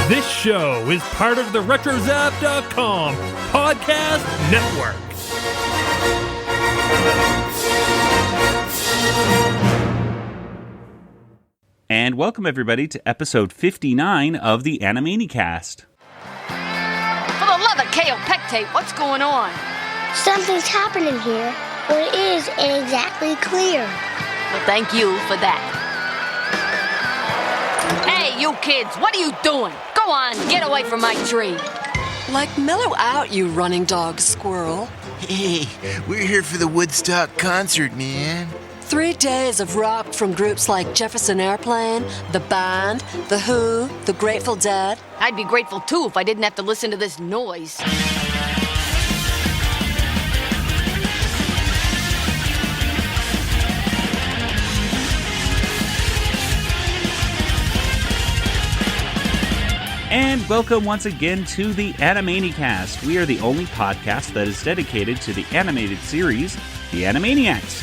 This show is part of the RetroZap.com podcast network. And welcome everybody to episode 59 of the Animaniacast. For the love of kale pectate, what's going on? Something's happening here, but it isn't exactly clear. Well, thank you for that. Hey, you kids, what are you doing? Go on, get away from my tree. Like, mellow out, you running dog squirrel. Hey, we're here for the Woodstock concert, man. 3 days of rock from groups like Jefferson Airplane, The Band, The Who, The Grateful Dead. I'd be grateful, too, if I didn't have to listen to this noise. And welcome once again to the Animaniacast. We are the only podcast that is dedicated to the animated series, The Animaniacs.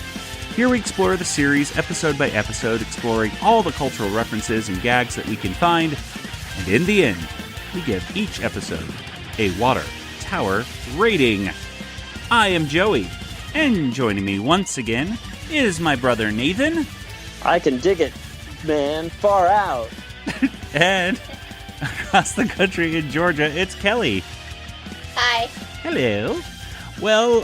Here we explore the series episode by episode, exploring all the cultural references and gags that we can find. And in the end, we give each episode a Water Tower rating. I am Joey, and joining me once again is my brother Nathan. I can dig it, man. Far out. And across the country in Georgia, it's Kelly. Hi. Hello. Well,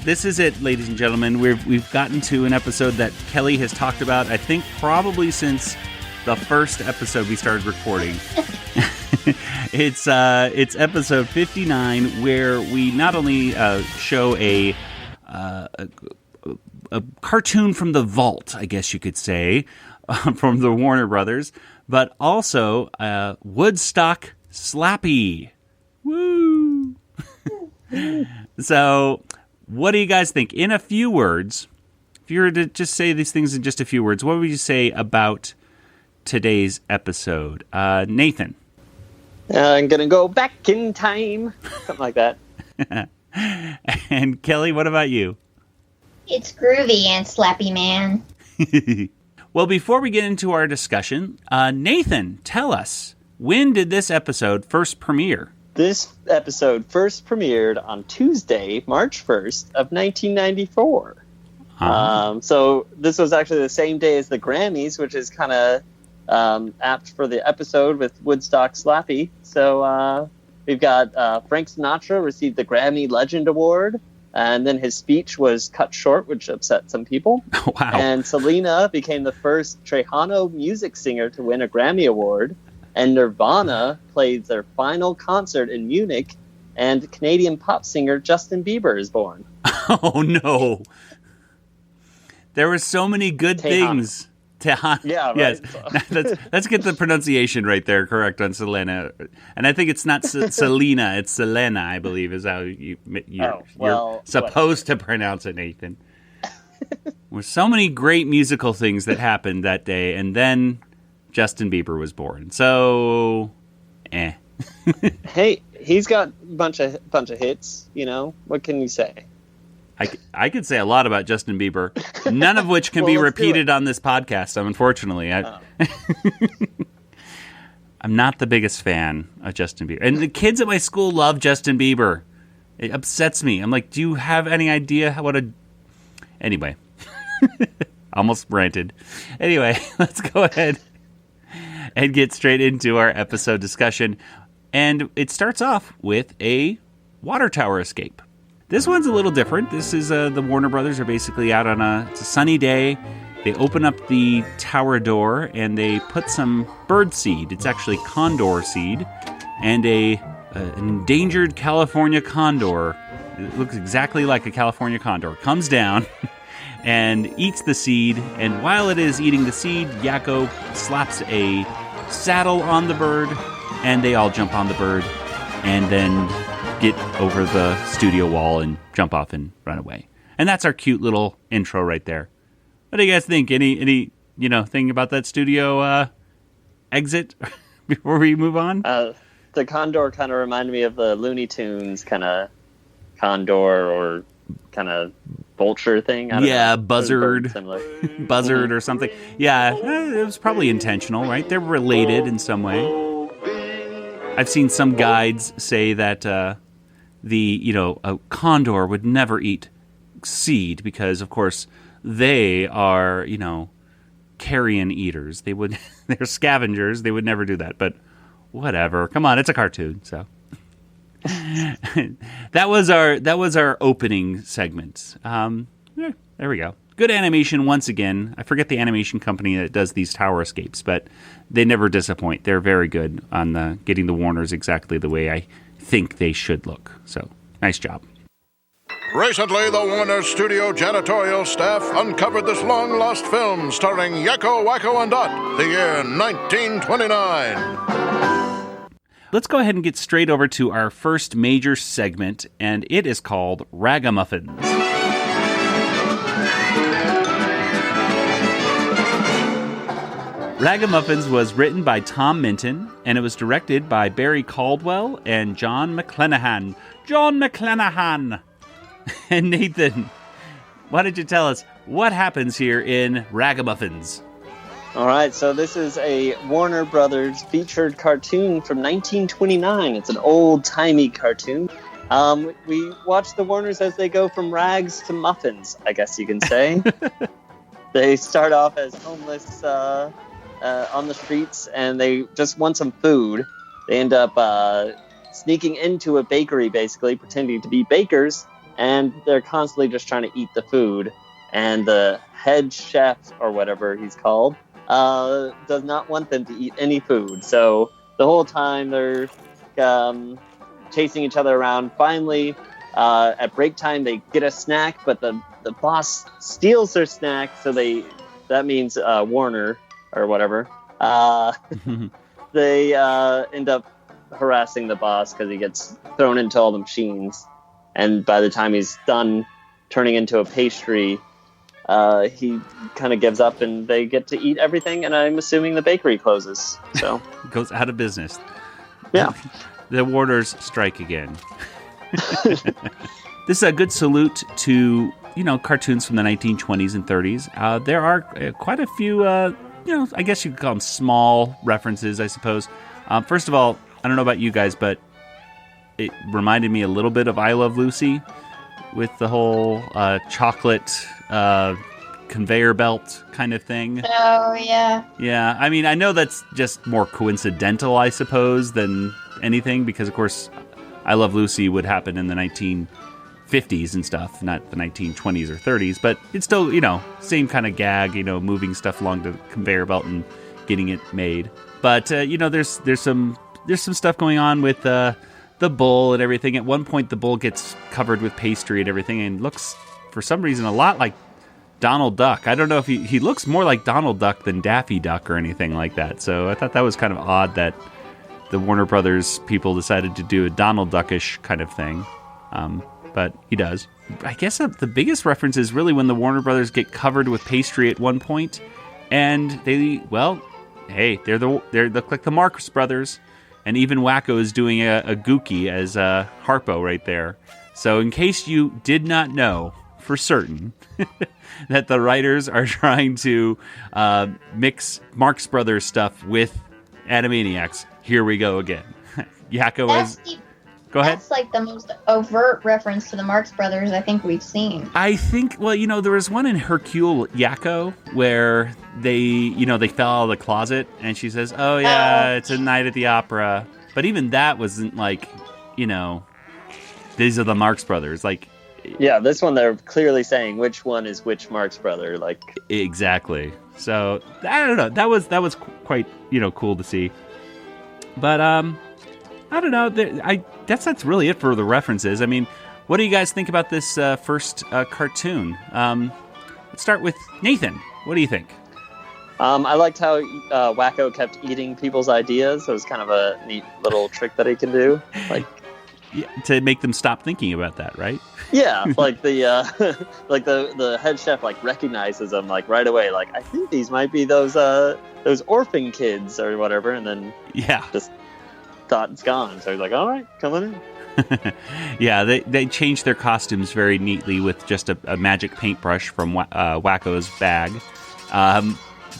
this is it, ladies and gentlemen. We've gotten to an episode that Kelly has talked about, I think, probably since the first episode we started recording. It's episode 59, where we not only show a cartoon from the vault, I guess you could say, from the Warner Brothers, but also Woodstock Slappy. Woo! So, what do you guys think? In a few words, if you were to just say these things in just a few words, what would you say about today's episode? Nathan? I'm going to go back in time. Something like that. And Kelly, what about you? It's groovy and slappy, man. Well, before we get into our discussion, Nathan, tell us, when did this episode first premiere? This episode first premiered on Tuesday, March 1st of 1994. So this was actually the same day as the Grammys, which is kind of apt for the episode with Woodstock Slappy. So we've got Frank Sinatra received the Grammy Legend Award. And then his speech was cut short, which upset some people. Wow. And Selena became the first Trejano music singer to win a Grammy Award. And Nirvana played their final concert in Munich. And Canadian pop singer Justin Bieber is born. Oh, no. There were so many good things. Tejano. Yeah, right. Yes. Let's get the pronunciation right there correct on Selena. And I think it's not Selena, it's Selena, I believe, is how you're supposed to pronounce it, Nathan. There were so many great musical things that happened that day, and then Justin Bieber was born. So, Hey, he's got a bunch of hits, you know? What can you say? I could say a lot about Justin Bieber, none of which can be repeated on this podcast, unfortunately. I'm not the biggest fan of Justin Bieber. And the kids at my school love Justin Bieber. It upsets me. I'm like, do you have any idea what a... Anyway. Almost ranted. Anyway, let's go ahead and get straight into our episode discussion. And it starts off with a water tower escape. This one's a little different. This is the Warner Brothers are basically out on it's a sunny day. They open up the tower door and they put some bird seed. It's actually condor seed, and an endangered California condor. It looks exactly like a California condor. Comes down and eats the seed. And while it is eating the seed, Yakko slaps a saddle on the bird, and they all jump on the bird, and then get over the studio wall and jump off and run away. And that's our cute little intro right there. What do you guys think? Any thing about that studio exit before we move on? The condor kind of reminded me of the Looney Tunes kind of condor or kind of vulture thing. I don't know. Buzzard. Buzzard or something. Yeah, it was probably intentional, right? They're related in some way. I've seen some guides say that a condor would never eat seed because, of course, they are, carrion eaters. They're scavengers. They would never do that. But whatever. Come on, it's a cartoon. So that was our opening segment. There we go. Good animation once again. I forget the animation company that does these tower escapes, but they never disappoint. They're very good on getting the Warners exactly the way I think they should look. So, nice job. Recently, the Warner Studio janitorial staff uncovered this long-lost film starring Yakko, Wacko, and Dot, the year 1929. Let's go ahead and get straight over to our first major segment, and it is called Ragamuffins. Ragamuffins was written by Tom Minton, and it was directed by Barry Caldwell and John McClanahan. John McClanahan! And Nathan, why don't you tell us what happens here in Ragamuffins? All right, so this is a Warner Brothers featured cartoon from 1929. It's an old-timey cartoon. We watch the Warners as they go from rags to muffins, I guess you can say. They start off as homeless on the streets, and they just want some food. They end up sneaking into a bakery, basically, pretending to be bakers, and they're constantly just trying to eat the food. And the head chef, or whatever he's called, does not want them to eat any food. So the whole time they're chasing each other around. Finally, at break time, they get a snack, but the boss steals their snack, so that means Warner, or whatever. They end up harassing the boss because he gets thrown into all the machines. And by the time he's done turning into a pastry, he kind of gives up and they get to eat everything. And I'm assuming the bakery closes. So goes out of business. Yeah. The Warners strike again. This is a good salute to, cartoons from the 1920s and 30s. There are quite a few, I guess you could call them small references, I suppose. First of all, I don't know about you guys, but it reminded me a little bit of I Love Lucy with the whole chocolate conveyor belt kind of thing. Oh, yeah. Yeah, I mean, I know that's just more coincidental, I suppose, than anything, because, of course, I Love Lucy would happen in the 1950s and stuff, not the 1920s or 30s, but it's still, same kind of gag, moving stuff along the conveyor belt and getting it made. But, there's some stuff going on with the bull and everything. At one point, the bull gets covered with pastry and everything and looks, for some reason, a lot like Donald Duck. I don't know if he looks more like Donald Duck than Daffy Duck or anything like that. So I thought that was kind of odd that the Warner Brothers people decided to do a Donald Duckish kind of thing. But he does. I guess the biggest reference is really when the Warner Brothers get covered with pastry at one point, and they look like the Marx Brothers. And even Wacko is doing a Gookie as Harpo right there. So in case you did not know for certain that the writers are trying to mix Marx Brothers stuff with Animaniacs, here we go again. Yakko is... Go ahead. That's like the most overt reference to the Marx Brothers I think we've seen. I think, there was one in Hercule Yakko where they fell out of the closet and she says, oh yeah, it's a night at the opera. But even that wasn't like, these are the Marx Brothers. Like, yeah, this one they're clearly saying which one is which Marx brother. Like, exactly. So I don't know. That was quite, cool to see. But, I don't know. That's really it for the references. I mean, what do you guys think about this first cartoon? Let's start with Nathan. What do you think? I liked how Wacko kept eating people's ideas. It was kind of a neat little trick that he can do. Like, yeah, to make them stop thinking about that, right? Yeah, like the head chef recognizes them right away. Like, I think these might be those orphan kids or whatever, and then just thought it's gone. So he's like, all right, coming in. Yeah, they changed their costumes very neatly with just a magic paintbrush from Wacko's bag.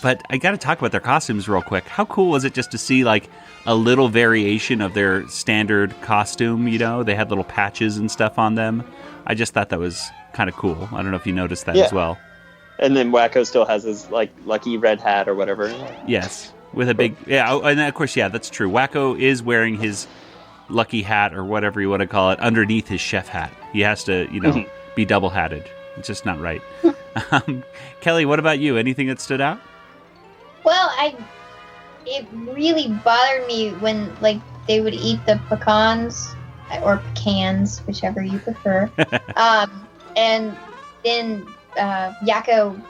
But I got to talk about their costumes real quick. How cool was it just to see like a little variation of their standard costume? You know, they had little patches and stuff on them. I just thought that was kind of cool. I don't know if you noticed that as well. And then Wacko still has his like lucky red hat or whatever. Yes, with a big and of course, that's true. Wacko is wearing his lucky hat or whatever you want to call it underneath his chef hat. He has to, be double hatted. It's just not right. Kelly, what about you? Anything that stood out? Well, it really bothered me when like they would eat the pecans or pecans, whichever you prefer, and then Yakko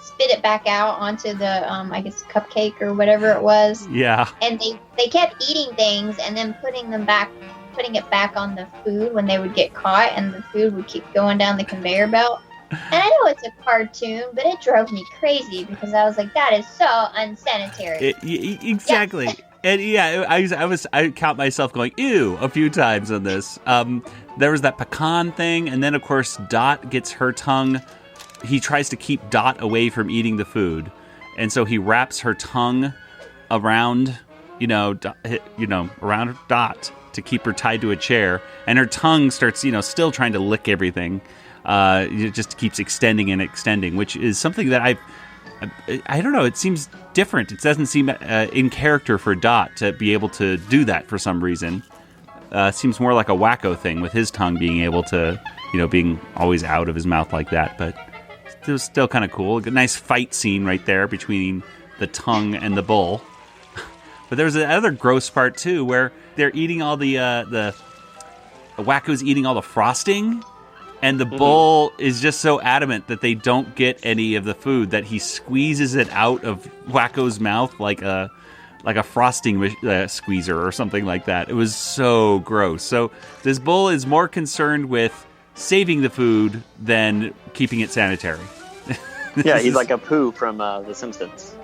spit it back out onto the I guess cupcake or whatever it was. Yeah. And they kept eating things and then putting it back on the food when they would get caught, and the food would keep going down the conveyor belt. And I know it's a cartoon, but it drove me crazy because I was like, that is so unsanitary. Exactly. Yeah. And I count myself going, ew, a few times on this. There was that pecan thing, and then of course Dot gets her tongue. He tries to keep Dot away from eating the food, and so he wraps her tongue around, around Dot to keep her tied to a chair, and her tongue starts, still trying to lick everything. It just keeps extending and extending, which is something that I don't know. It seems different. It doesn't seem in character for Dot to be able to do that for some reason. Seems more like a Wacko thing with his tongue being able to, being always out of his mouth like that. But it was still kind of cool. A nice fight scene right there between the tongue and the bull. But there was another gross part too, where they're eating all the Wacko's eating all the frosting. And the bull is just so adamant that they don't get any of the food that he squeezes it out of Wacko's mouth like a frosting squeezer or something like that. It was so gross. So this bull is more concerned with saving the food than keeping it sanitary. Yeah, he's like Apu from The Simpsons.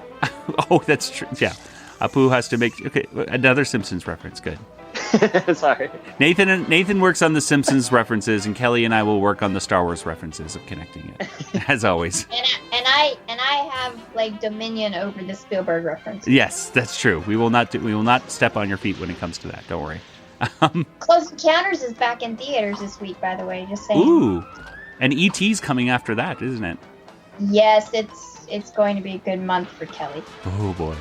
Oh, that's true. Yeah, Apu has to make... Okay, another Simpsons reference. Good. Sorry. Nathan works on the Simpsons references, and Kelly and I will work on the Star Wars references of connecting it, as always. And I have like dominion over the Spielberg reference. Yes, that's true. We will not step on your feet when it comes to that. Don't worry. Close Encounters is back in theaters this week, by the way. Just saying. Ooh, and E.T.'s coming after that, isn't it? Yes, it's going to be a good month for Kelly. Oh boy.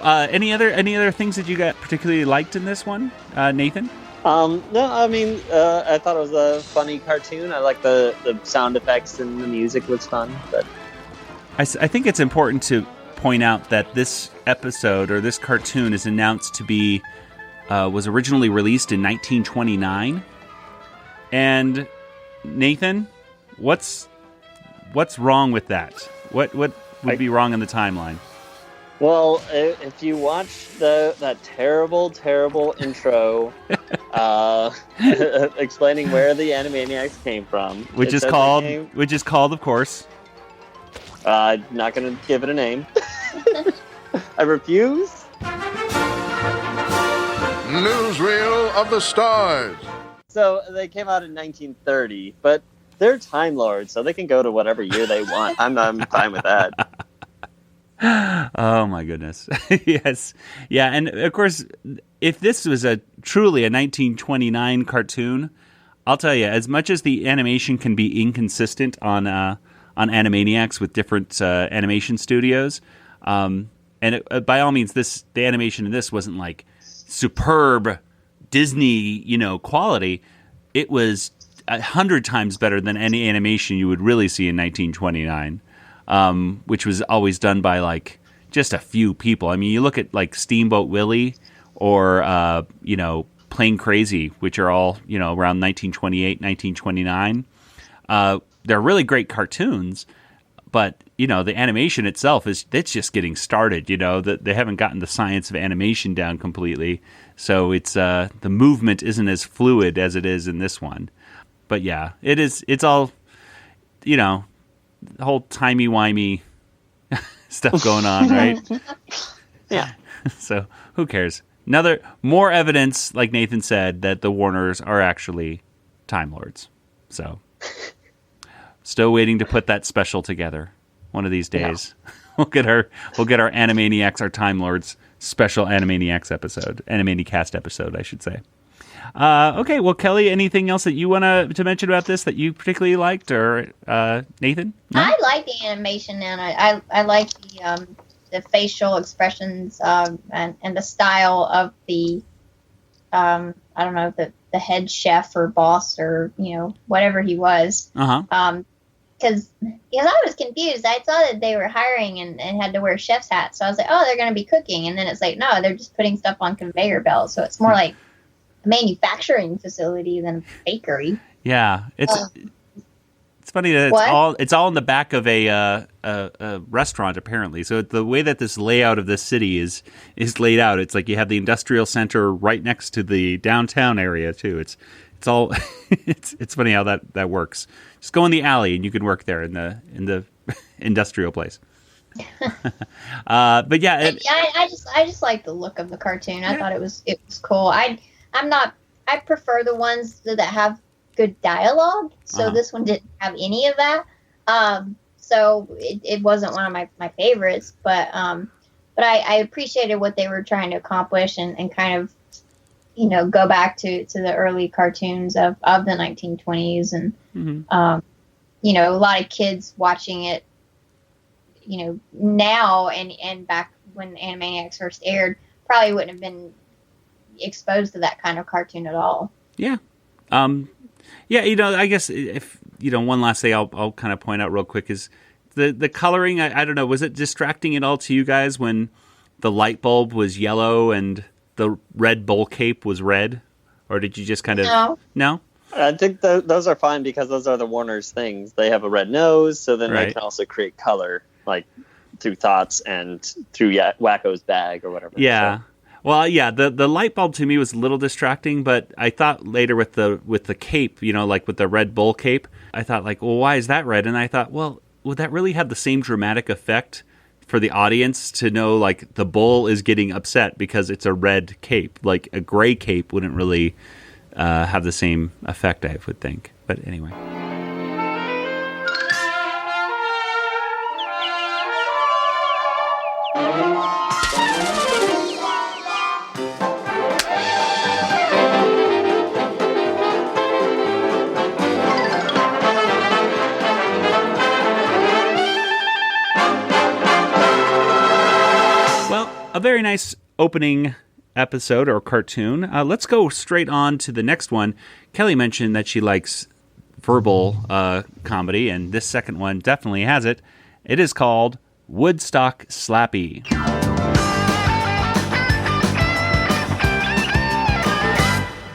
Any other things that you got particularly liked in this one, Nathan? No, I mean, I thought it was a funny cartoon. I like the sound effects and the music was fun. But I think it's important to point out that this episode or this cartoon is announced to be was originally released in 1929. And Nathan, what's wrong with that? What would be wrong in the timeline? Well, if you watch that terrible intro explaining where the Animaniacs came from, which is called, of course. Not going to give it a name. I refuse. Newsreel of the Stars. So they came out in 1930, but they're Time Lords, so they can go to whatever year they want. I'm fine with that. Oh my goodness. Yes. Yeah, and of course, if this was truly a 1929 cartoon, I'll tell you, as much as the animation can be inconsistent on Animaniacs with different animation studios, and by all means, the animation in this wasn't like superb Disney, quality. It was 100 times better than any animation you would really see in 1929. Which was always done by like just a few people. I mean, you look at like Steamboat Willie or Plain Crazy, which are all around 1928, 1929. They're really great cartoons, but the animation itself it's just getting started. That they haven't gotten the science of animation down completely, so it's the movement isn't as fluid as it is in this one. But yeah, it is. It's all the whole timey-wimey stuff going on, right? Yeah. So who cares? More evidence, like Nathan said, that the Warners are actually Time Lords. So still waiting to put that special together one of these days. We'll get our Animaniacs, our Time Lords special Animaniacs episode, Animanicast episode, I should say. Okay, well, Kelly, anything else that you want to mention about this that you particularly liked, or Nathan? No? I like the animation, and I like the facial expressions and the style of the I don't know, the head chef or boss or whatever he was. Because I was confused. I saw that they were hiring and had to wear chef's hats. So I was like, oh, they're going to be cooking. And then it's like, no, they're just putting stuff on conveyor belts. So it's more like a manufacturing facility than a bakery. Yeah, it's funny that it's all in the back of a restaurant apparently. So the way that this layout of this city is laid out, it's like you have the industrial center right next to the downtown area too. It's all it's funny how that works. Just go in the alley and you can work there in the industrial place. But yeah, I just like the look of the cartoon. I thought it was cool. I prefer the ones that have good dialogue. So this one didn't have any of that. So it wasn't one of my favorites, but I appreciated what they were trying to accomplish and kind of go back to the early cartoons of the 1920s and a lot of kids watching it now and back when Animaniacs first aired probably wouldn't have been exposed to that kind of cartoon at all. Yeah. I guess if one last thing I'll kind of point out real quick is the coloring. I don't know, was it distracting at all to you guys when the light bulb was yellow and the red bowl cape was red, or did you just kind of no? I think those are fine because those are the Warner's things. They have a red nose, so then Right. they can also create color like through thoughts and through Wacko's bag or whatever. Yeah. So. Well, yeah, the light bulb to me was a little distracting, but I thought later with the cape, like with the red bull cape, I thought like, well, why is that red? And I thought, well, would that really have the same dramatic effect for the audience to know like the bull is getting upset because it's a red cape? Like a gray cape wouldn't really have the same effect, I would think. But anyway. A very nice opening episode or cartoon. Let's go straight on to the next one. Kelly mentioned that she likes verbal comedy, and this second one definitely has it. It is called Woodstock Slappy.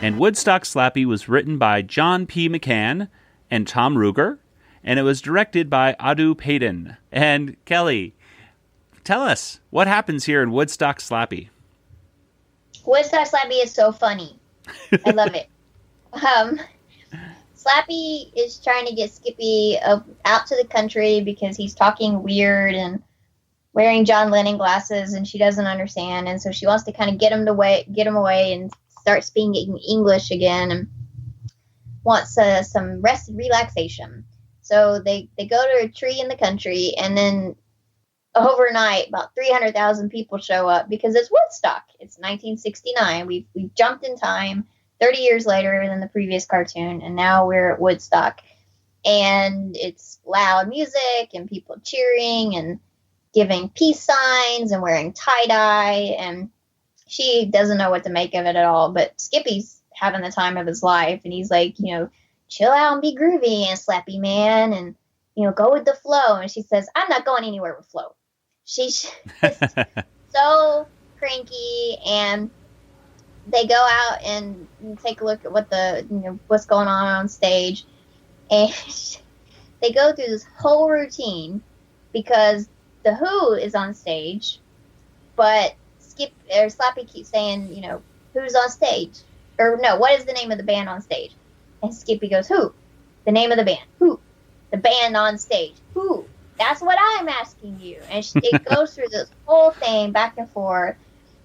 And Woodstock Slappy was written by John P. McCann and Tom Ruger, and it was directed by Adu Payton. And Kelly, tell us, what happens here in Woodstock Slappy? Woodstock Slappy is so funny. I love it. Slappy is trying to get Skippy out to the country because he's talking weird and wearing John Lennon glasses, and she doesn't understand. And so she wants to kind of get him away and start speaking English again, and wants some rest and relaxation. So they go to a tree in the country, and then overnight, about 300,000 people show up because it's Woodstock. It's 1969. We've jumped in time 30 years later than the previous cartoon, and now we're at Woodstock. And it's loud music and people cheering and giving peace signs and wearing tie-dye. And she doesn't know what to make of it at all. But Skippy's having the time of his life, and he's like, chill out and be groovy and Slappy man, and go with the flow. And she says, I'm not going anywhere with flow. She's so cranky, and they go out and take a look at what's going on stage, and they go through this whole routine because the Who is on stage, but Slappy keeps saying, who's on stage, or no, what is the name of the band on stage? And Skippy goes, Who? The name of the band. Who? The band on stage. Who? That's what I'm asking you. And it goes through this whole thing back and forth.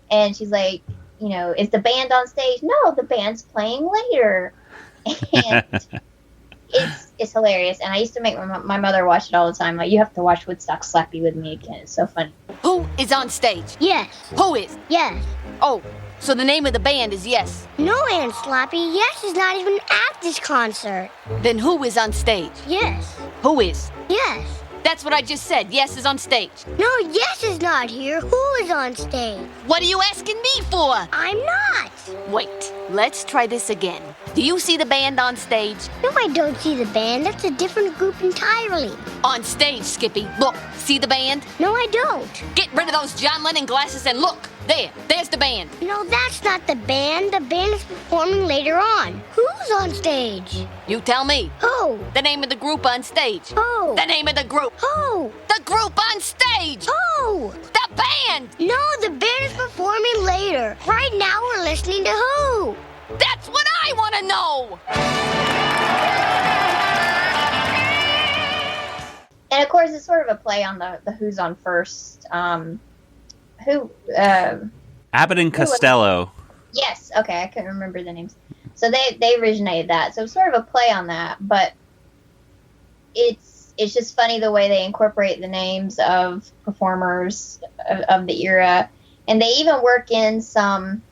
And she's like, is the band on stage? No, the band's playing later. And it's hilarious, and I used to make my mother watch it all the time. Like, you have to watch Woodstock Slappy with me again. It's so funny. Who is on stage? Yes. Who is? Yes. Oh, so the name of the band is Yes. No, Aunt Slappy. Yes is not even at this concert. Then who is on stage? Yes. Who is? Yes. That's what I just said. Yes is on stage. No, Yes is not here. Who is on stage? What are you asking me for? I'm not. Wait, let's try this again. Do you see the band on stage? No, I don't see the band. That's a different group entirely. On stage, Skippy. Look, see the band? No, I don't. Get rid of those John Lennon glasses and look. There's the band. No, that's not the band. The band is performing later on. Who's on stage? You tell me. Who? The name of the group on stage. Who? The name of the group. Who? The group on stage. Who? The band. No, the band is performing later. Right now we're listening to Who. That's what I want to know. And of course, it's sort of a play on the Who's on First. Abbott and Costello. Yes, okay, I couldn't remember the names. So they originated that. So it's sort of a play on that, but it's just funny the way they incorporate the names of performers of the era. And they even work in some,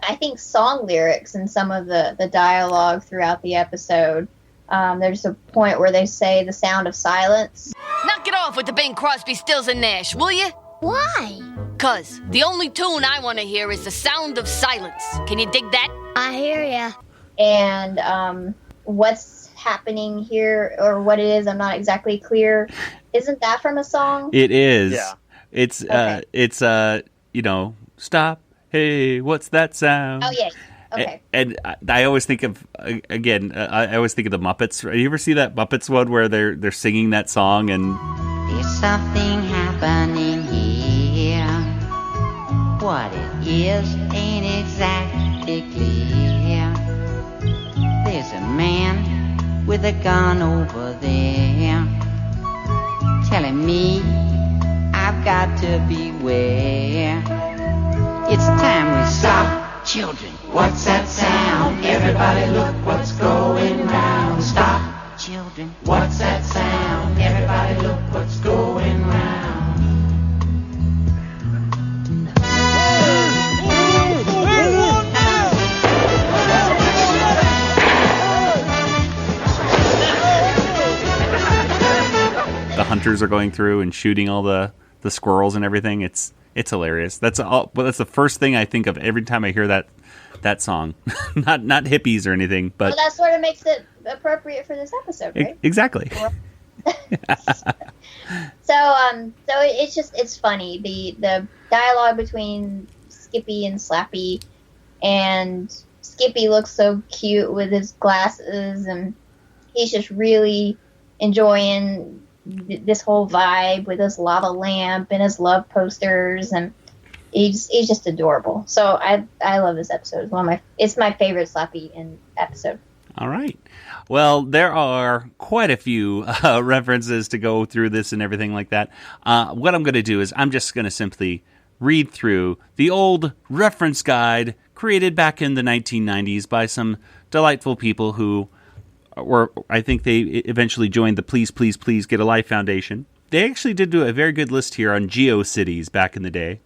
I think, song lyrics in some of the dialogue throughout the episode. There's a point where they say the sound of silence. Knock it off with the Bing Crosby, Stills, and Nash, will you? Why? 'Cause the only tune I want to hear is the sound of silence. Can you dig that? I hear ya. And what's happening here, or what it is, I'm not exactly clear. Isn't that from a song? It is. Yeah. It's Okay. stop. Hey, what's that sound? Oh, yeah. Okay. And I always think of I always think of the Muppets. You ever see that Muppets one where they're singing that song and There's something happening here. What it is ain't exactly clear. There's a man with a gun over there telling me I've got to beware. It's time we stop. Children, what's that sound? Everybody look what's going round. Stop. Children, what's that sound? Everybody look what's going round. the hunters are going through and shooting all the squirrels and everything. It's hilarious. That's the first thing I think of every time I hear that song. not hippies or anything, but well, that sort of makes it appropriate for this episode, right? Exactly. So it's funny, the dialogue between Skippy and Slappy, and Skippy looks so cute with his glasses, and he's just really enjoying this whole vibe with his lava lamp and his love posters, and he's just adorable. So I love this episode. It's my favorite Slappy episode. All right. Well, there are quite a few references to go through this and everything like that. What I'm going to do is I'm just going to simply read through the old reference guide created back in the 1990s by some delightful people who I think they eventually joined the Please, Please, Please Get a Life Foundation. They actually did do a very good list here on GeoCities back in the day.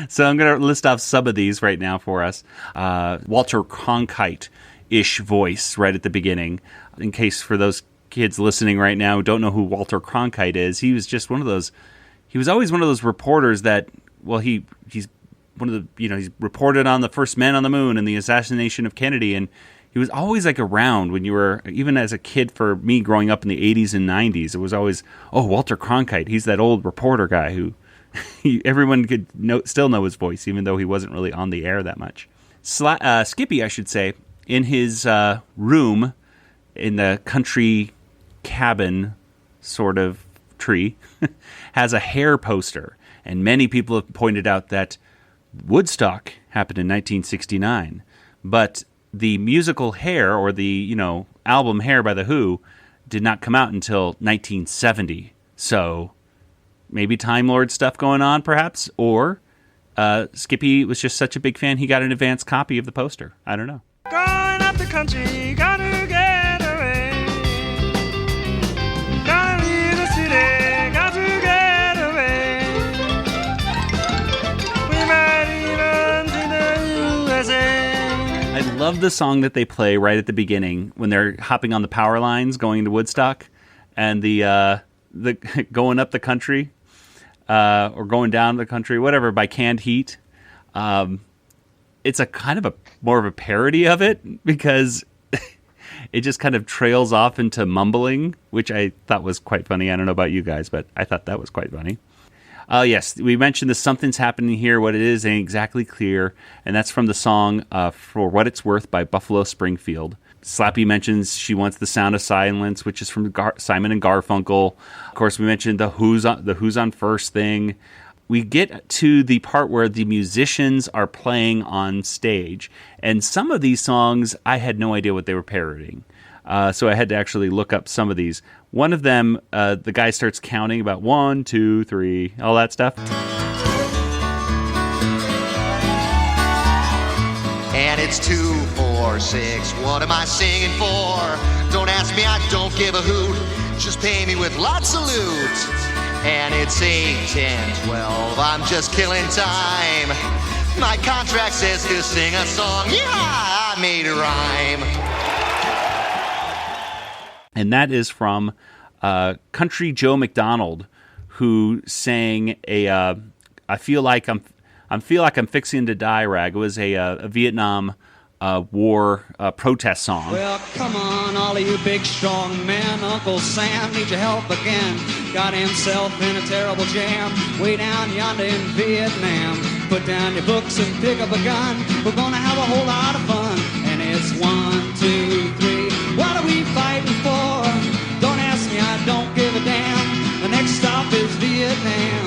So I'm going to list off some of these right now for us. Walter Cronkite-ish voice right at the beginning. In case for those kids listening right now who don't know who Walter Cronkite is, he was just one of those... He was always one of those reporters that... Well, he's one of the... he's reported on the first man on the moon and the assassination of Kennedy, and he was always around when you were, even as a kid for me growing up in the 80s and 90s, it was always, oh, Walter Cronkite, he's that old reporter guy who everyone could still know his voice, even though he wasn't really on the air that much. Skippy, I should say, in his room in the country cabin sort of tree, has a Hair poster. And many people have pointed out that Woodstock happened in 1969, but the musical Hair, or the, album Hair by The Who, did not come out until 1970. So maybe Time Lord stuff going on, perhaps? Or Skippy was just such a big fan, he got an advance copy of the poster. I don't know. Going up the country, gotta get a I love the song that they play right at the beginning when they're hopping on the power lines going to Woodstock, and the going up the country or going down the country, whatever, by Canned Heat. It's a kind of more of a parody of it because it just kind of trails off into mumbling, which I thought was quite funny. I don't know about you guys, but I thought that was quite funny. Yes, we mentioned the Something's Happening Here. What it is ain't exactly clear. And that's from the song For What It's Worth by Buffalo Springfield. Slappy mentions she wants the sound of silence, which is from Simon and Garfunkel. Of course, we mentioned the Who's on First thing. We get to the part where the musicians are playing on stage. And some of these songs, I had no idea what they were parodying. So I had to actually look up some of these. One of them, the guy starts counting about 1, 2, 3, all that stuff. And it's 2, 4, 6. What am I singing for? Don't ask me, I don't give a hoot. Just pay me with lots of loot. And it's 8, 10, 12. I'm just killing time. My contract says to sing a song. Yeah, I made a rhyme. And that is from Country Joe McDonald, who sang I feel like I'm fixing to die rag. It was a Vietnam War protest song. Well, come on, all of you big strong men. Uncle Sam needs your help again. Got himself in a terrible jam way down yonder in Vietnam. Put down your books and pick up a gun. We're gonna have a whole lot of fun. And it's 1, 2, 3. What are we fighting for? Don't ask me, I don't give a damn. The next stop is Vietnam.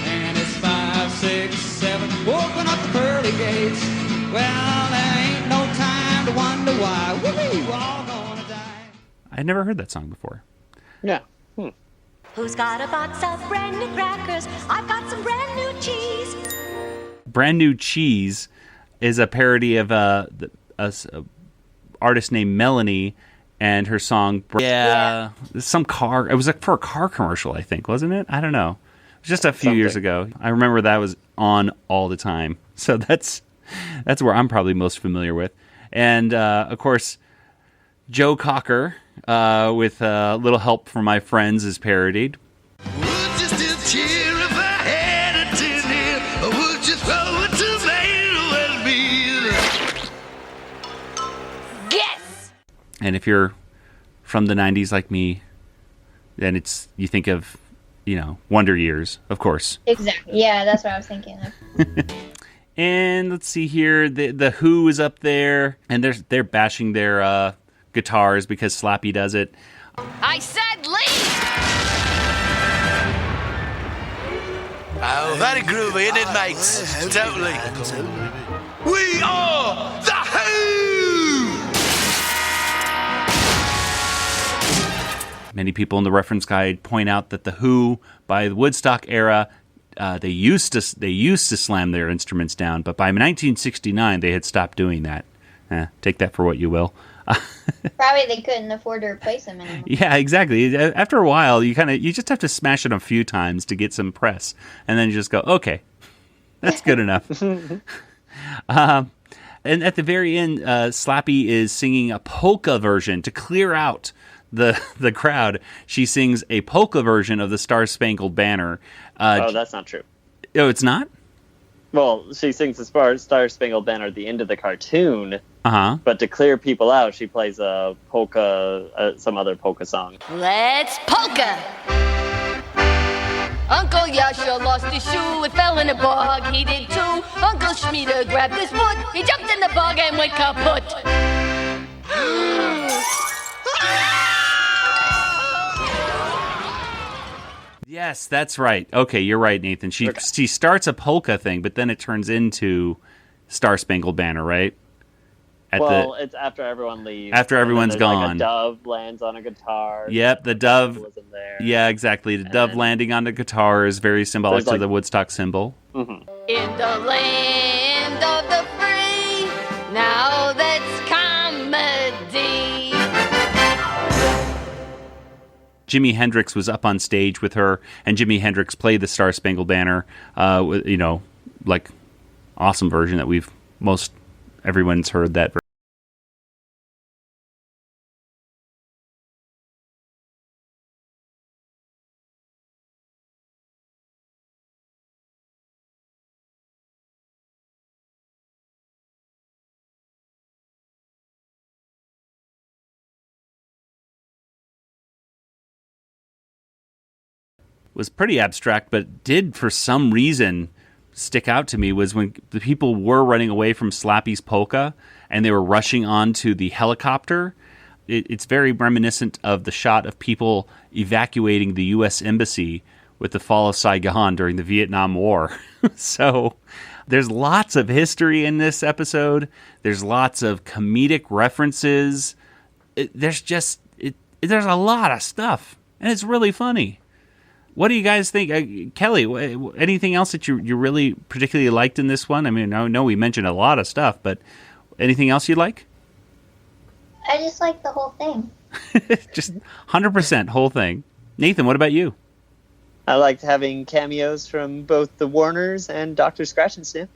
And it's 5, 6, 7. Open up the pearly gates. Well, there ain't no time to wonder why. Woo-hoo, we're all gonna die. I'd never heard that song before. Yeah. Who's got a box of brand new crackers? I've got some brand new cheese. Brand New Cheese is a parody of a artist named Melanie and her song. Yeah. Some car. It was for a car commercial, I think, wasn't it? I don't know. It was just a few years ago. I remember that was on all the time. So that's where I'm probably most familiar with. And, of course, Joe Cocker, with a little help from my friends, is parodied. Would you still cheer if I had a tin here? Or would you throw a tomato at me? Yes! And if you're from the 90s like me, then you think of, Wonder Years, of course. Exactly. Yeah, that's what I was thinking of. And let's see here, the Who is up there, and they're bashing their guitars because Slappy does it. I said leave! Oh, very groovy, isn't it, mates? Totally. We are the Who! Many people in the reference guide point out that the Who, by the Woodstock era, they used to slam their instruments down, but by 1969 they had stopped doing that. Take that for what you will. Probably they couldn't afford to replace them anymore. Yeah, exactly. After a while, you just have to smash it a few times to get some press, and then you just go, okay, that's good enough. And at the very end, Slappy is singing a polka version to clear out the crowd. She sings a polka version of the Star-Spangled Banner. That's not true. Oh, it's not? Well, she sings the Star-Spangled Banner at the end of the cartoon. Uh-huh. But to clear people out, she plays a polka, some other polka song. Let's polka! Uncle Yasha lost his shoe, it fell in the bog, he did too. Uncle Schmieder grabbed his foot, he jumped in the bog and went kaput. Yes, that's right. Okay, you're right, Nathan. She starts a polka thing, but then it turns into Star-Spangled Banner, right? It's after everyone leaves. After everyone's gone. Like a dove lands on a guitar. Yep, the dove. Yeah, exactly. The dove landing on the guitar is very symbolic to the Woodstock symbol. Mm-hmm. In the land of the free, now that's comedy. Jimi Hendrix was up on stage with her, and Jimi Hendrix played the Star-Spangled Banner, awesome version that we've most everyone's heard that. Was pretty abstract, but did for some reason stick out to me was when the people were running away from Slappy's Polka and they were rushing onto the helicopter. It's very reminiscent of the shot of people evacuating the U.S. Embassy with the fall of Saigon during the Vietnam War. So there's lots of history in this episode. There's lots of comedic references. There's a lot of stuff, and it's really funny. What do you guys think? Kelly, anything else that you really particularly liked in this one? I mean, I know we mentioned a lot of stuff, but anything else you like? I just like the whole thing. Just 100% whole thing. Nathan, what about you? I liked having cameos from both the Warners and Dr. Scratch and Sniff.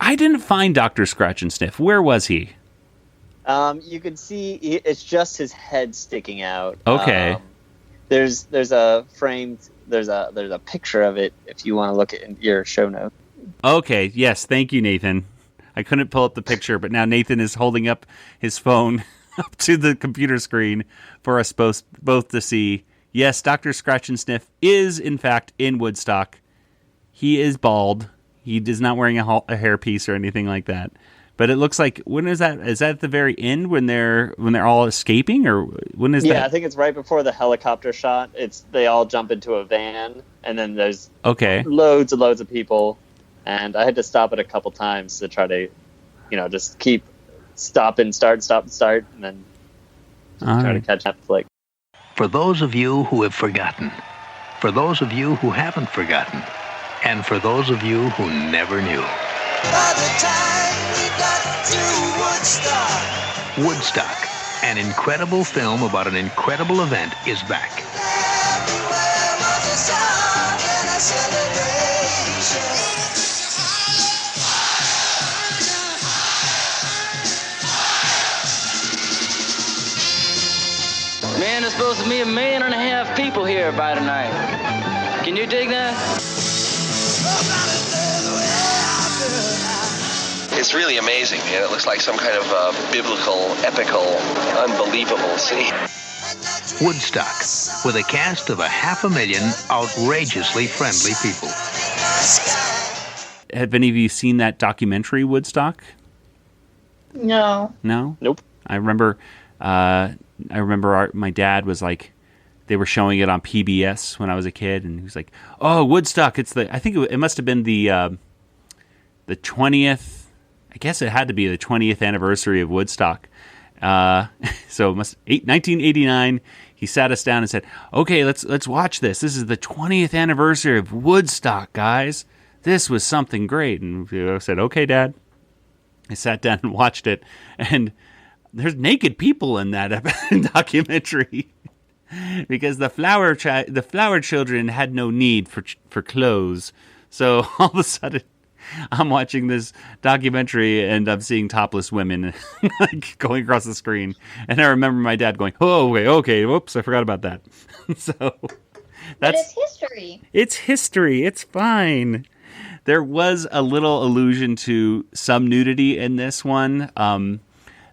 I didn't find Dr. Scratch and Sniff. Where was he? You could see it's just his head sticking out. Okay. There's a framed. There's a picture of it if you want to look at your show notes. Okay, yes, thank you, Nathan. I couldn't pull up the picture, but now Nathan is holding up his phone up to the computer screen for us both to see. Yes, Dr. Scratch and Sniff is, in fact, in Woodstock. He is bald. He is not wearing a hairpiece or anything like that. But it looks like, when is that? Is that at the very end when they're all escaping, or when is that? Yeah, I think it's right before the helicopter shot. They all jump into a van, and then there's loads and loads of people, and I had to stop it a couple times to try to, just keep stop and start, and then try to catch up. Like, for those of you who have forgotten, for those of you who haven't forgotten, and for those of you who never knew. By the time we got to Woodstock, an incredible film about an incredible event, is back. everywhere was a song and a celebration. Man, there's supposed to be 1.5 million people here by tonight. Can you dig that? It's really amazing, and it looks like some kind of biblical, epical, unbelievable scene. Woodstock, with a cast of 500,000 outrageously friendly people. Have any of you seen that documentary, Woodstock? No. No? Nope. I remember my dad was like, they were showing it on PBS when I was a kid, and he was like, "Oh, Woodstock! I think it must have been the 20th. I guess it had to be the 20th anniversary of Woodstock. So it 1989. He sat us down and said, "Okay, let's watch this. This is the 20th anniversary of Woodstock, guys. This was something great." And I said, "Okay, Dad." I sat down and watched it, and there's naked people in that documentary. Because the flower children had no need for clothes. So all of a sudden, I'm watching this documentary and I'm seeing topless women like going across the screen. And I remember my dad going, "Oh, okay, whoops, I forgot about that." So But it's history. It's history. It's fine. There was a little allusion to some nudity in this one.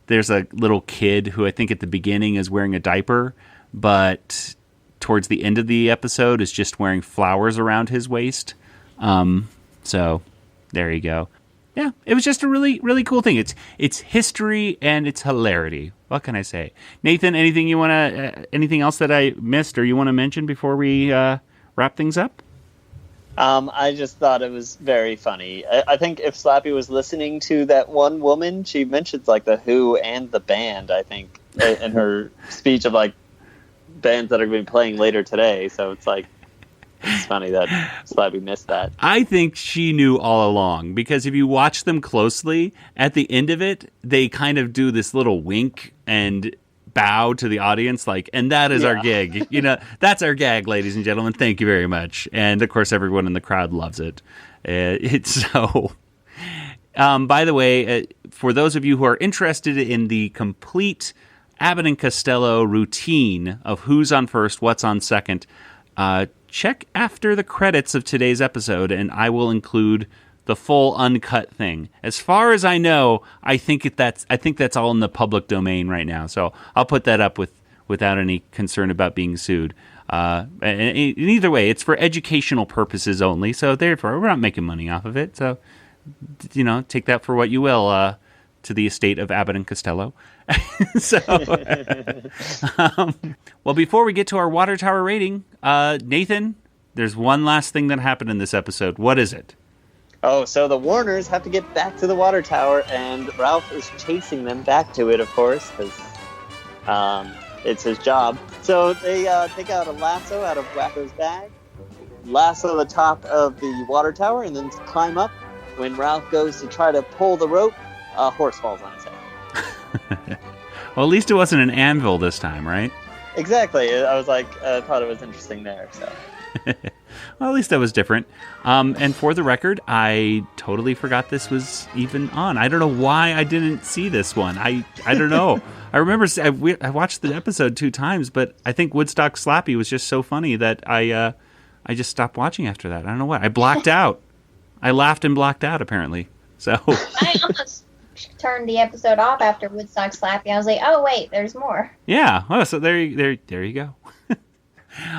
There's a little kid who I think at the beginning is wearing a diaper, but towards the end of the episode is just wearing flowers around his waist. So there you go. Yeah, it was just a really, really cool thing. It's history and it's hilarity. What can I say? Nathan, anything else that I missed or you want to mention before we wrap things up? I just thought it was very funny. I think if Slappy was listening to that one woman, she mentions like the Who and the band, I think, in her speech of like bands that are going to be playing later today. So it's like, it's funny that Slappy missed that. I think she knew all along, because if you watch them closely, at the end of it, they kind of do this little wink and bow to the audience, like, and that is our gig. That's our gag, ladies and gentlemen. Thank you very much. And of course, everyone in the crowd loves it. By the way, for those of you who are interested in the complete Abbott and Costello routine of who's on first, what's on second, check after the credits of today's episode, and I will include the full uncut thing. As far as I know, I think that's all in the public domain right now. So I'll put that up without any concern about being sued. And either way, it's for educational purposes only. So therefore, we're not making money off of it. So, take that for what you will, to the estate of Abbott and Costello. So, well, before we get to our water tower rating, Nathan, there's one last thing that happened in this episode. What is it? Oh, so the Warners have to get back to the water tower, and Ralph is chasing them back to it, of course, because it's his job. So they take out a lasso out of Wacko's bag, lasso the top of the water tower, and then climb up. When Ralph goes to try to pull the rope, a horse falls on his head. Well, at least it wasn't an anvil this time, right? Exactly. I thought it was interesting there, so... Well, at least that was different. And for the record, I totally forgot this was even on. I don't know why I didn't see this one. I don't know. I remember I watched the episode 2 times, but I think Woodstock Slappy was just so funny that I just stopped watching after that. I don't know why. I blacked out. I laughed and blacked out, apparently. So I almost turned the episode off after Woodstock Slappy. I was like, oh, wait, there's more. Yeah. Well, so there you go.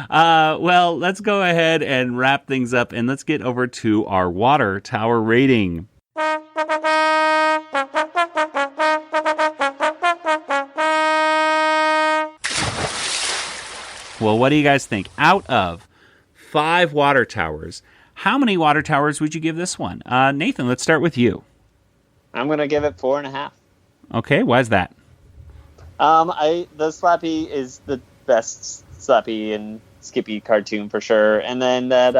Well, let's go ahead and wrap things up, and let's get over to our water tower rating. Well, what do you guys think? Out of 5 water towers, how many water towers would you give this one? Nathan, let's start with you. I'm going to give it 4.5. Okay, why is that? The Slappy is the best Slappy and Skippy cartoon for sure, and then that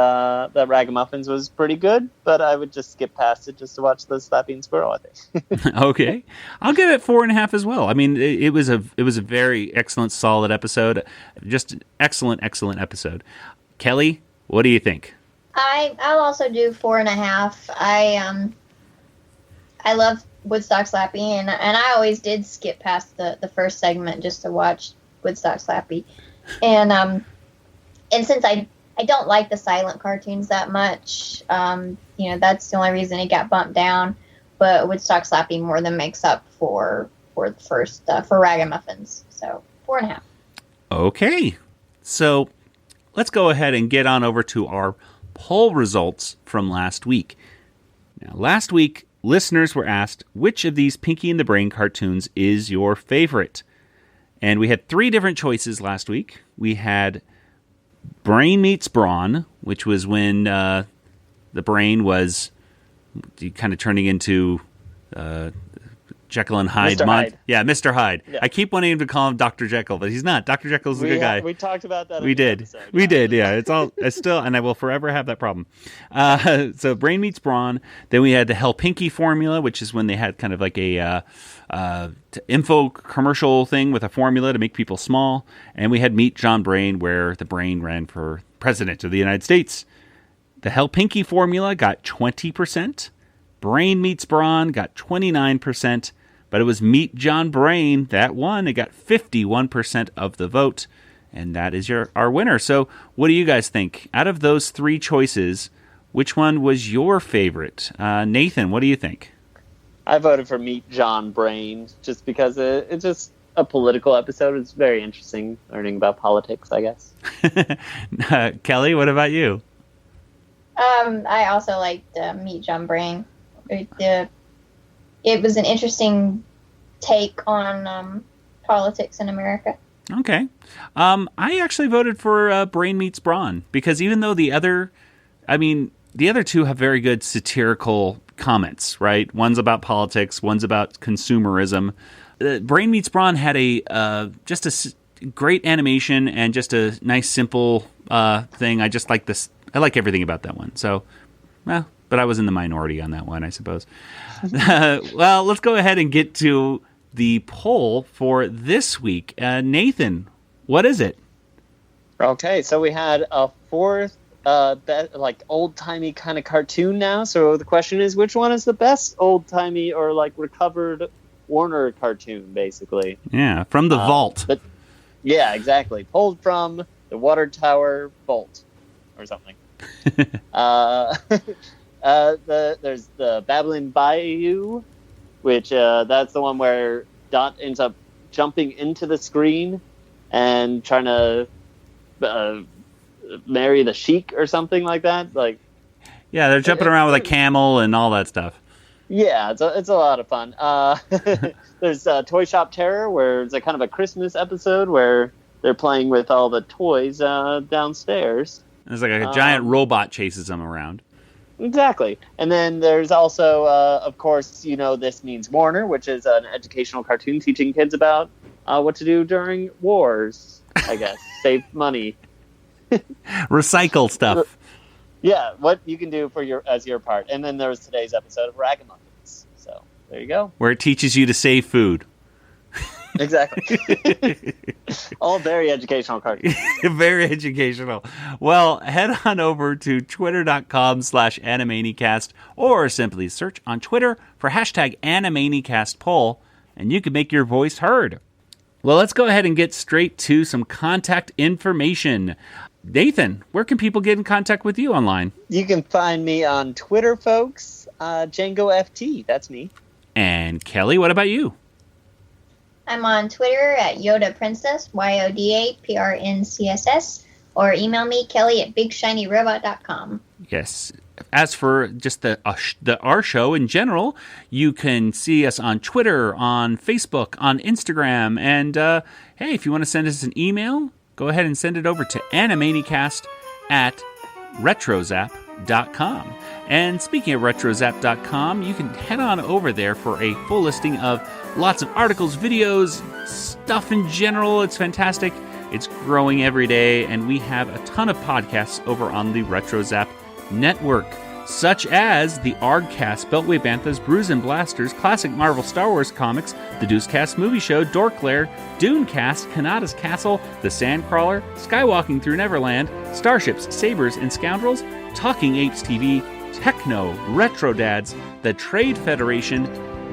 Ragamuffins was pretty good, but I would just skip past it just to watch the Slappy and Squirrel, I think. Okay, I'll give it 4.5 as well. I mean, it was a very excellent, solid episode, just an excellent episode. Kelly, what do you think? I'll also do 4.5. I love Woodstock Slappy, and I always did skip past the first segment just to watch Woodstock Slappy. And since I don't like the silent cartoons that much, that's the only reason it got bumped down. But Woodstock Slappy more than makes up for the first for Ragamuffins. So 4.5. Okay, so let's go ahead and get on over to our poll results from last week. Now, last week, listeners were asked which of these Pinky and the Brain cartoons is your favorite. And we had 3 different choices last week. We had Brain Meets Brawn, which was when the brain was kind of turning into Jekyll and Hyde. Mr. Hyde. Yeah, Mr. Hyde. Yeah. I keep wanting to call him Dr. Jekyll, but he's not. Dr. Jekyll's a good guy. We talked about that. We did. Episode. We did. Yeah, it's still, and I will forever have that problem. So Brain Meets Brawn. Then we had the Helpinky Formula, which is when they had kind of like a info commercial thing with a formula to make people small. And we had Meet John Brain, where the brain ran for president of the United States. The Helpinky Formula got 20%. Brain Meets Brawn got 29%. But it was Meet John Brain that won. It got 51% of the vote. And that is our winner. So what do you guys think? Out of those 3 choices, which one was your favorite? Nathan, what do you think? I voted for Meet John Brain just because it's just a political episode. It's very interesting learning about politics, I guess. Kelly, what about you? I also liked Meet John Brain. It was an interesting take on politics in America. Okay. I actually voted for Brain Meets Brawn because even though the other 2 have very good satirical comments, right? One's about politics, one's about consumerism. Brain Meets Brawn had just a great animation and just a nice, simple thing. I just like this. I like everything about that one. So, well, but I was in the minority on that one, I suppose. Well, let's go ahead and get to the poll for this week. Nathan, what is it? Okay, so we had a 4th like old-timey kind of cartoon now. So the question is, which one is the best old-timey or like recovered Warner cartoon, basically? Yeah, from the vault. But, yeah, exactly. Pulled from the Water Tower vault or something. There's the Babbling Bayou, which that's the one where Dot ends up jumping into the screen and trying to marry the Sheik or something like that. Like, yeah, they're jumping around with a camel and all that stuff. Yeah, it's a lot of fun. There's Toy Shop Terror, where it's a kind of a Christmas episode where they're playing with all the toys downstairs. There's like a giant robot chases them around. Exactly. And then there's also, of course, This Means Warner, which is an educational cartoon teaching kids about what to do during wars, I guess. Save money. Recycle stuff. Yeah, what you can do as your part. And then there was today's episode of Ragamuffins. So, there you go. Where it teaches you to save food. Exactly. All very educational cartoons. Very educational. Well, head on over to twitter.com/Animaniacast or simply search on Twitter for #Animaniacastpoll and you can make your voice heard. Well, let's go ahead and get straight to some contact information. Nathan, where can people get in contact with you online? You can find me on Twitter, folks. DjangoFT, that's me. And Kelly, what about you? I'm on Twitter at Yoda Princess, YODAPRNCSS, or email me, kelly@bigshinyrobot.com. Yes. As for just our show in general, you can see us on Twitter, on Facebook, on Instagram, and hey, if you want to send us an email, go ahead and send it over to animanicast@retrozap.com. And speaking of retrozap.com, you can head on over there for a full listing of lots of articles, videos, stuff in general. It's fantastic. It's growing every day, and we have a ton of podcasts over on the RetroZap network, such as the ArgCast, Beltway Banthas, Brews and Blasters, Classic Marvel Star Wars Comics, the Deucecast Movie Show, Dorklair, Dunecast, Kanata's Castle, The Sandcrawler, Skywalking Through Neverland, Starships, Sabers and Scoundrels, Talking Apes TV, Techno, Retro Dads, the Trade Federation,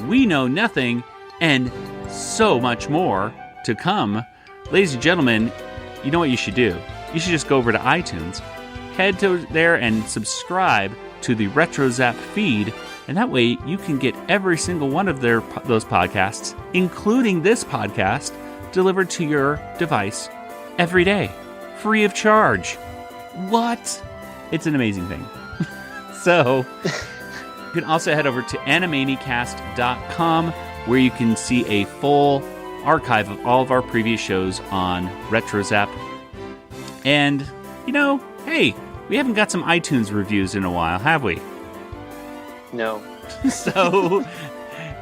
We Know Nothing, and so much more to come. Ladies and gentlemen, you know what you should do? You should just go over to iTunes, head to there and subscribe to the RetroZap feed, and that way you can get every single one of those podcasts, including this podcast, delivered to your device every day, free of charge. What? It's an amazing thing. So, you can also head over to animanicast.com, where you can see a full archive of all of our previous shows on RetroZap. And, hey, we haven't got some iTunes reviews in a while, have we? No. So,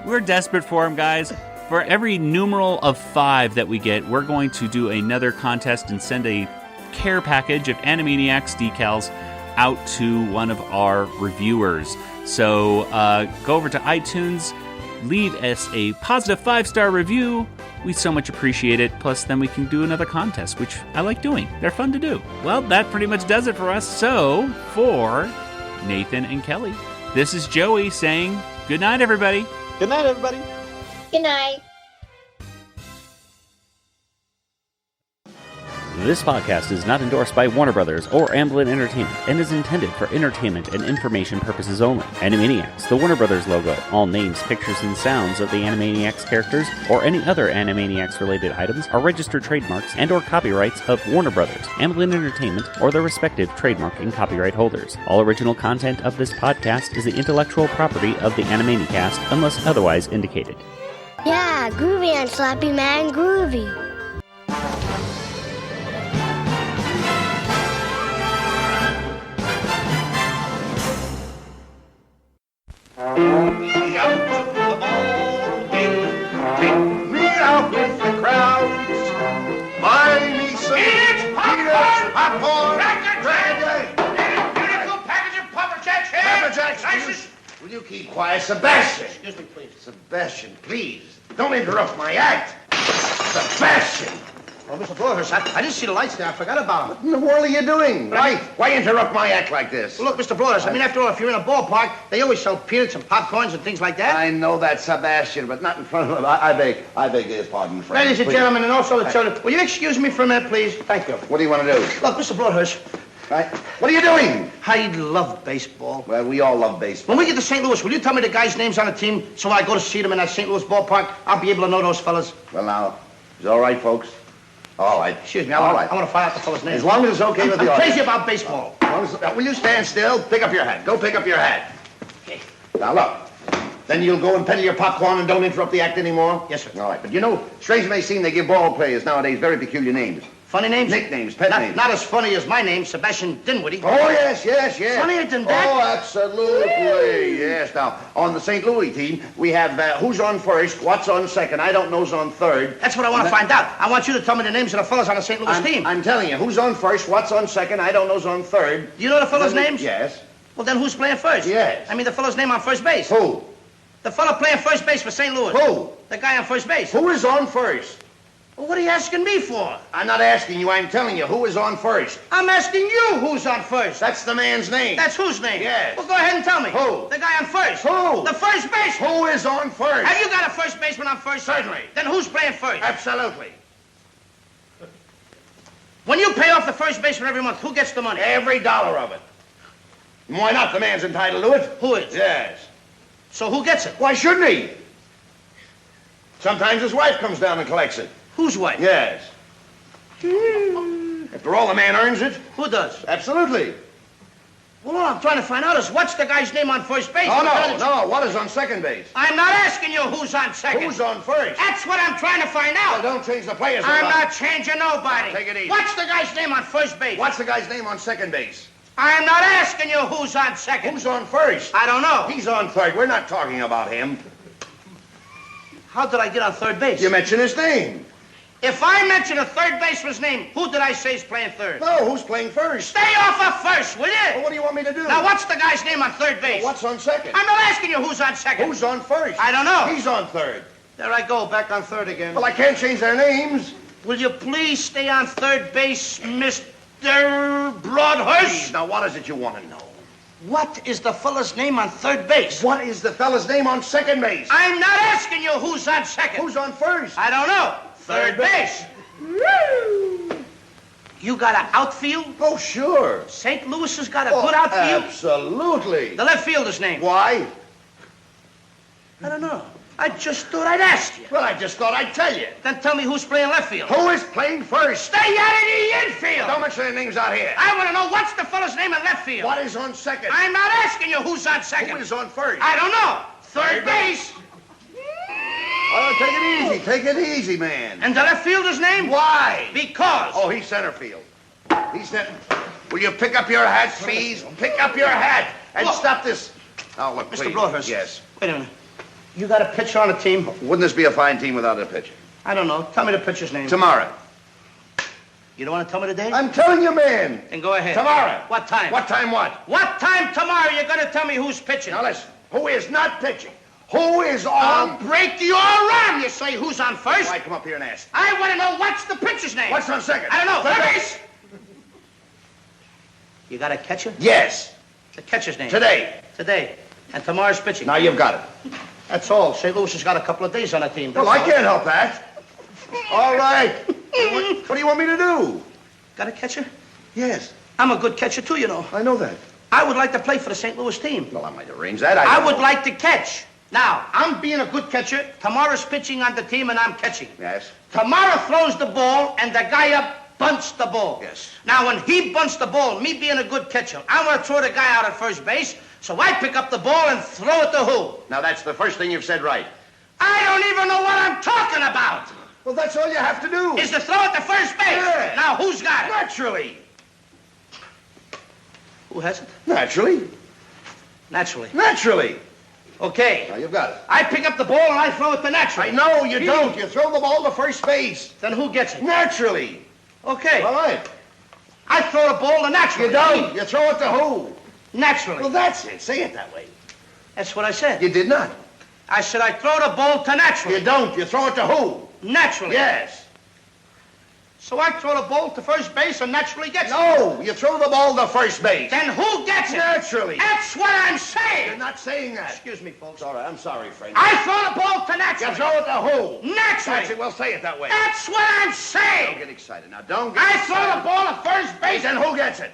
we're desperate for them, guys. For every numeral of 5 that we get, we're going to do another contest and send a care package of Animaniacs decals out to one of our reviewers. So go over to iTunes, leave us a positive 5-star review. We so much appreciate it. Plus, then we can do another contest, which I like doing. They're fun to do. Well, that pretty much does it for us. So, for Nathan and Kelly, this is Joey saying good night, everybody. Good night, everybody. Good night. This podcast is not endorsed by Warner Brothers or Amblin Entertainment and is intended for entertainment and information purposes only. Animaniacs, the Warner Brothers logo, all names, pictures, and sounds of the Animaniacs characters or any other Animaniacs-related items are registered trademarks and or copyrights of Warner Brothers, Amblin Entertainment, or their respective trademark and copyright holders. All original content of this podcast is the intellectual property of the Animanicast unless otherwise indicated. Yeah, groovy on Slappy Man, groovy. Me out with the crowds. Buy me some peanuts, popcorn, Beautiful package of Pepper Jacks here. Pepper Jacks. Will you keep quiet, Sebastian? Excuse me, please. Sebastian, please. Don't interrupt my act. Sebastian. Oh, Mr. Broadhurst, I didn't see the lights there. I forgot about them. What in the world are you doing? Why interrupt my act like this? Well, look, Mr. Broadhurst, I mean, after all, if you're in a ballpark, they always sell peanuts and popcorns and things like that. I know that, Sebastian, but not in front of him. I beg your pardon, friend. Ladies and Please. gentlemen, and also the children, will you excuse me for a minute, please? Thank you. What do you want to do? Look, Mr. Broadhurst. Right. What are you doing? I love baseball. Well, we all love baseball. When we get to St. Louis, will you tell me the guys' names on the team so when I go to see them in that St. Louis ballpark, I'll be able to know those fellas? Well, now, is it all right, folks? All right. Excuse me, I want to find out the fellas' names. As long as it's okay with the I'm audience. crazy about baseball. Will you stand still? Pick up your hat. Go pick up your hat. Okay. Now, look. Then you'll go and peddle your popcorn and don't interrupt the act anymore? Yes, sir. All right. But you know, strange it may seem, they give ball players nowadays very peculiar names. Funny names? Nicknames, pet names. Not as funny as my name, Sebastian Dinwiddie. Oh, yes. Funnier than that? Oh, absolutely. Yes. Now, on the St. Louis team, we have who's on first, what's on second, I don't know's on third. That's what I want to find out. I want you to tell me the names of the fellas on the St. Louis team. I'm telling you, who's on first, what's on second, I don't know's on third. Do you know the fellas' names? Yes. Well, then who's playing first? Yes. I mean the fellow's name on first base. Who? The fellow playing first base for St. Louis. Who? The guy on first base. Who is on first? Well, what are you asking me for? I'm not asking you, I'm telling you, who is on first? I'm asking you who's on first. That's the man's name. That's whose name? Yes. Well, go ahead and tell me. Who? The guy on first. Who? The first baseman. Who is on first? Have you got a first baseman on first? Certainly. Then who's playing first? Absolutely. When you pay off the first baseman every month, who gets the money? Every dollar of it. And why not? The man's entitled to it. Who is? Yes. So who gets it? Why shouldn't he? Sometimes his wife comes down and collects it. Whose wife? Yes. After all, the man earns it. Who does? Absolutely. Well, all I'm trying to find out is what's the guy's name on first base? Oh, no. What is on second base? I'm not asking you who's on second. Who's on first? That's what I'm trying to find out. Well, don't change the players. I'm not changing nobody. Take it easy. What's the guy's name on first base? What's the guy's name on second base? I'm not asking you who's on second. Who's on first? I don't know. He's on third. We're not talking about him. How did I get on third base? You mentioned his name. If I mention a third baseman's name, who did I say is playing third? No, who's playing first? Stay off of first, will you? Well, what do you want me to do? Now, what's the guy's name on third base? Well, what's on second? I'm not asking you who's on second. Who's on first? I don't know. He's on third. There I go, back on third again. Well, I can't change their names. Will you please stay on third base, Mr. Broadhurst? Please, now, what is it you want to know? What is the fella's name on third base? What is the fella's name on second base? I'm not asking you who's on second. Who's on first? I don't know. Third base. You got an outfield? Oh, sure. St. Louis has got a good outfield? Absolutely. The left fielder's name? Why? I don't know. I just thought I'd ask you. Well, I just thought I'd tell you. Then tell me who's playing left field. Who is playing first? Stay out of the infield. Don't mention their names out here. I want to know what's the fella's name in left field. What is on second? I'm not asking you who's on second. Who is on first? I don't know. Third base. Oh, take it easy. Take it easy, man. And the left fielder's name? Why? Because. Oh, he's center field. He's center. Will you pick up your hat, please? Pick up your hat and stop this. Oh, look, Mr. please. Broadhurst. Yes. Wait a minute. You got a pitcher on the team? Wouldn't this be a fine team without a pitcher? I don't know. Tell me the pitcher's name. Tomorrow. You don't want to tell me the date? I'm telling you, man. Then go ahead. Tomorrow. What time? What time what? What time tomorrow you're going to tell me who's pitching? Now listen. Who is not pitching? Who is on? I'll break your arm. You say who's on first? Why come up here and ask? I want to know what's the pitcher's name. What's on second? I don't know. Third Third base. You got a catcher? Yes. The catcher's name? Today. Today. And tomorrow's pitching. Now you've got it. That's all. St. Louis has got a couple of days on the team. Well, I can't help that. All right. What do you want me to do? Got a catcher? Yes. I'm a good catcher, too, you know. I know that. I would like to play for the St. Louis team. Well, I might arrange that. I would like to catch. Now, I'm being a good catcher. Tomorrow's pitching on the team, and I'm catching. Yes. Tomorrow throws the ball, and the guy up bunts the ball. Yes. Now, when he bunts the ball, me being a good catcher, I want to throw the guy out at first base, so I pick up the ball and throw it to who? Now, that's the first thing you've said right. I don't even know what I'm talking about. Well, that's all you have to do. Is to throw it to first base. Yeah. Now, who's got it? Naturally. Who has it? Naturally. Naturally. Naturally. Okay. Now, you've got it. I pick up the ball and I throw it to naturally. I know you don't. You throw the ball to first base. Then who gets it? Naturally. Okay. All right. I throw the ball to naturally. You don't. You throw it to who? Naturally. Well, that's it. Say it that way. That's what I said. You did not. I said I throw the ball to naturally. You don't. You throw it to who? Naturally. Yes. So I throw the ball to first base and naturally gets it. No, you throw the ball to first base. Then who gets it? Naturally. That's what I'm saying. You're not saying that. Excuse me, folks. All right, I'm sorry, Frank. I throw the ball to naturally. You throw it to who? Naturally. Naturally. Well, say it that way. That's what I'm saying. Don't get excited. Now, don't get I excited. throw the ball to first base. Then who gets it?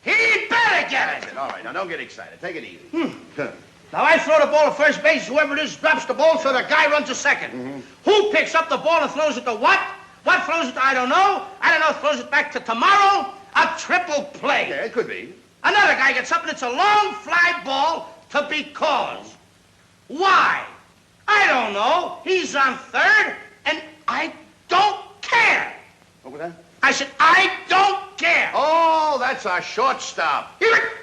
He better get it. All right, now don't get excited. Take it easy. Now I throw the ball to first base. Whoever it is drops the ball, so the guy runs to second. Who picks up the ball and throws it to what? What throws it to I don't know. I don't know. Throws it back to tomorrow. A triple play. Yeah, it could be. Another guy gets up and it's a long fly ball to because. Why? I don't know. He's on third, and I don't care. What was that? I said, I don't care. Oh, that's a shortstop. Here it